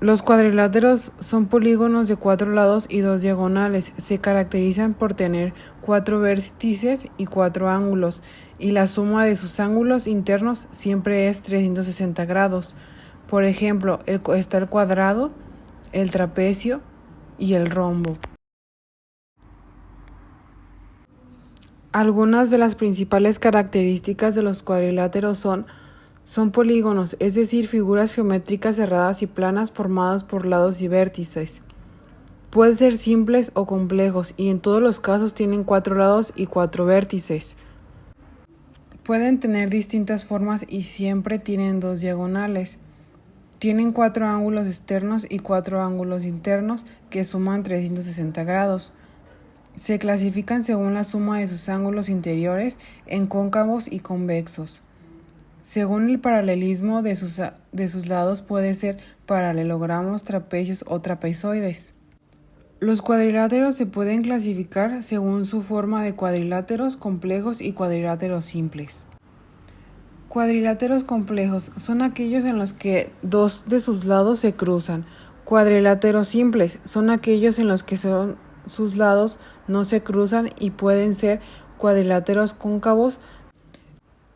Los cuadriláteros son polígonos de 4 lados y 2 diagonales. Se caracterizan por tener 4 vértices y 4 ángulos, y la suma de sus ángulos internos siempre es 360 grados. Por ejemplo, está el cuadrado, el trapecio y el rombo. Algunas de las principales características de los cuadriláteros son polígonos, es decir, figuras geométricas cerradas y planas formadas por lados y vértices. Pueden ser simples o complejos, y en todos los casos tienen 4 lados y 4 vértices. Pueden tener distintas formas y siempre tienen 2 diagonales. Tienen 4 ángulos externos y 4 ángulos internos que suman 360 grados. Se clasifican según la suma de sus ángulos interiores en cóncavos y convexos. Según el paralelismo de sus lados puede ser paralelogramos, trapecios o trapezoides. Los cuadriláteros se pueden clasificar según su forma de cuadriláteros complejos y cuadriláteros simples. Cuadriláteros complejos son aquellos en los que 2 de sus lados se cruzan. Cuadriláteros simples son aquellos en los que sus lados no se cruzan y pueden ser cuadriláteros cóncavos,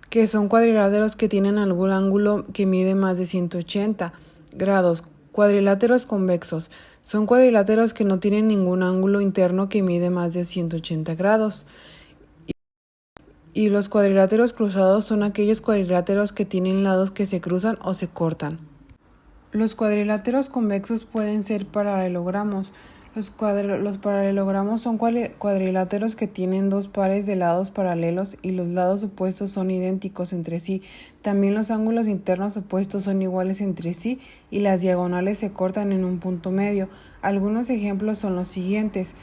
que son cuadriláteros que tienen algún ángulo que mide más de 180 grados. Cuadriláteros convexos son cuadriláteros que no tienen ningún ángulo interno que mide más de 180 grados. Y los cuadriláteros cruzados son aquellos cuadriláteros que tienen lados que se cruzan o se cortan. Los cuadriláteros convexos pueden ser paralelogramos. Los paralelogramos son cuadriláteros que tienen 2 pares de lados paralelos y los lados opuestos son idénticos entre sí. También los ángulos internos opuestos son iguales entre sí y las diagonales se cortan en un punto medio. Algunos ejemplos son los siguientes,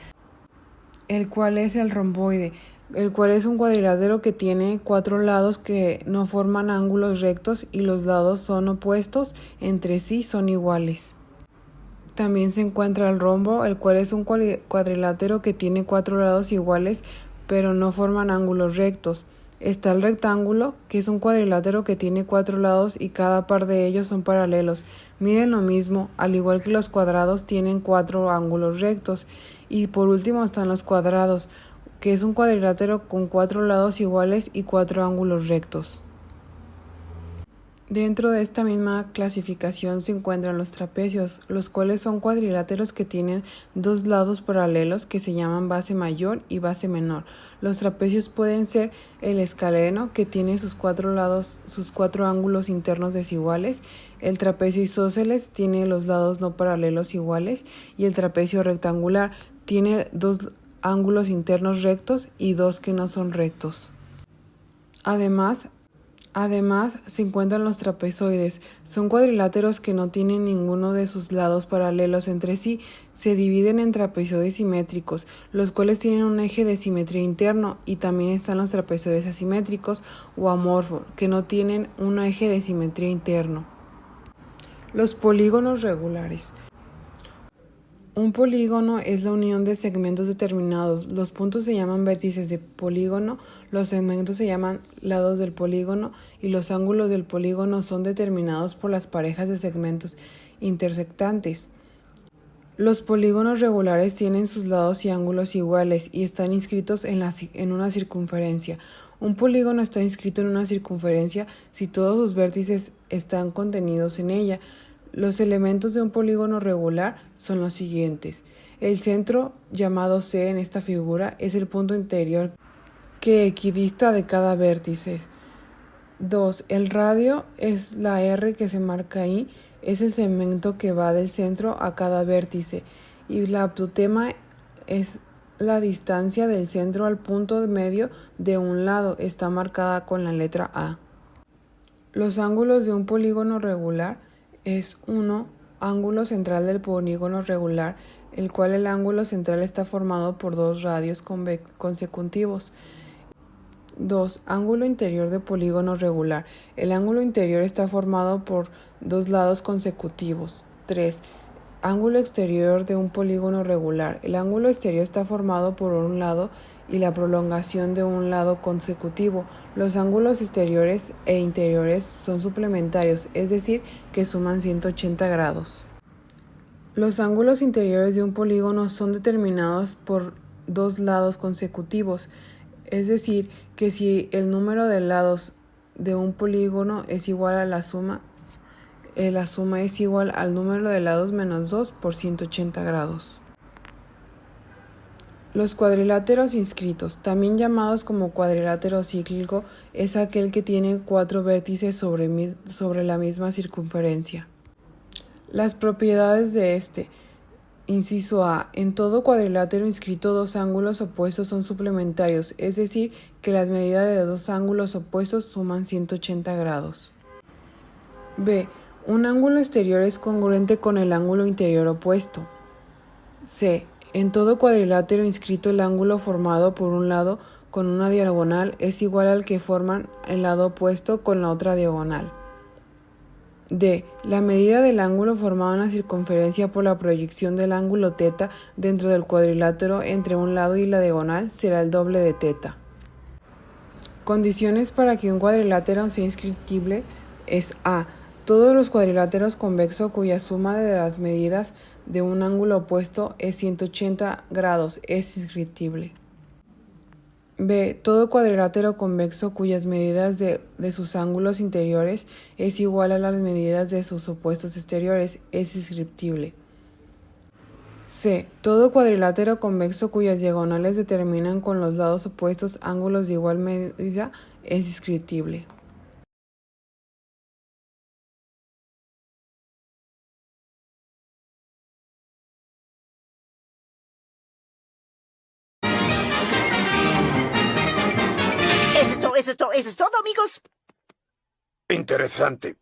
el cual es el romboide, el cual es un cuadrilátero que tiene 4 lados que no forman ángulos rectos y los lados son opuestos entre sí, son iguales. También se encuentra el rombo, el cual es un cuadrilátero que tiene 4 lados iguales pero no forman ángulos rectos. Está el rectángulo, que es un cuadrilátero que tiene 4 lados y cada par de ellos son paralelos. Miden lo mismo, al igual que los cuadrados tienen 4 ángulos rectos. Y por último están los cuadrados, que es un cuadrilátero con 4 lados iguales y 4 ángulos rectos. Dentro de esta misma clasificación se encuentran los trapecios, los cuales son cuadriláteros que tienen 2 lados paralelos que se llaman base mayor y base menor. Los trapecios pueden ser el escaleno, que tiene sus 4 lados, sus 4 ángulos internos desiguales. El trapecio isósceles tiene los lados no paralelos iguales, y el trapecio rectangular tiene 2 ángulos internos rectos y 2 que no son rectos. Además, se encuentran los trapezoides. Son cuadriláteros que no tienen ninguno de sus lados paralelos entre sí. Se dividen en trapezoides simétricos, los cuales tienen un eje de simetría interno, y también están los trapezoides asimétricos o amorfos, que no tienen un eje de simetría interno. Los polígonos regulares. Un polígono es la unión de segmentos determinados. Los puntos se llaman vértices de polígono, los segmentos se llaman lados del polígono y los ángulos del polígono son determinados por las parejas de segmentos intersectantes. Los polígonos regulares tienen sus lados y ángulos iguales y están inscritos en una circunferencia. Un polígono está inscrito en una circunferencia si todos sus vértices están contenidos en ella. Los elementos de un polígono regular son los siguientes. El centro, llamado C en esta figura, es el punto interior que equidista de cada vértice. 2. El radio es la R que se marca ahí, es el segmento que va del centro a cada vértice, y la apotema es la distancia del centro al punto medio de un lado, está marcada con la letra A. Los ángulos de un polígono regular es 1. Ángulo central del polígono regular, el cual el ángulo central está formado por 2 radios consecutivos. 2. Ángulo interior de polígono regular. El ángulo interior está formado por 2 lados consecutivos. 3. Ángulo exterior de un polígono regular. El ángulo exterior está formado por un lado y la prolongación de un lado consecutivo. Los ángulos exteriores e interiores son suplementarios, es decir, que suman 180 grados. Los ángulos interiores de un polígono son determinados por dos lados consecutivos, es decir, que si el número de lados de un polígono es igual a la suma es igual al número de lados menos 2 por 180 grados. Los cuadriláteros inscritos, también llamados como cuadrilátero cíclico, es aquel que tiene 4 vértices sobre la misma circunferencia. Las propiedades de este. Inciso A. En todo cuadrilátero inscrito, dos ángulos opuestos son suplementarios, es decir, que las medidas de dos ángulos opuestos suman 180 grados. B. Un ángulo exterior es congruente con el ángulo interior opuesto. C. En todo cuadrilátero inscrito, el ángulo formado por un lado con una diagonal es igual al que forman el lado opuesto con la otra diagonal. D. La medida del ángulo formado en la circunferencia por la proyección del ángulo θ dentro del cuadrilátero entre un lado y la diagonal será el doble de θ. Condiciones para que un cuadrilátero sea inscriptible es A. Todos los cuadriláteros convexos cuya suma de las medidas de un ángulo opuesto es 180 grados es inscriptible. B. Todo cuadrilátero convexo cuyas medidas de sus ángulos interiores es igual a las medidas de sus opuestos exteriores es inscriptible. C. Todo cuadrilátero convexo cuyas diagonales determinan con los lados opuestos ángulos de igual medida es inscriptible. Eso es todo, amigos. Interesante.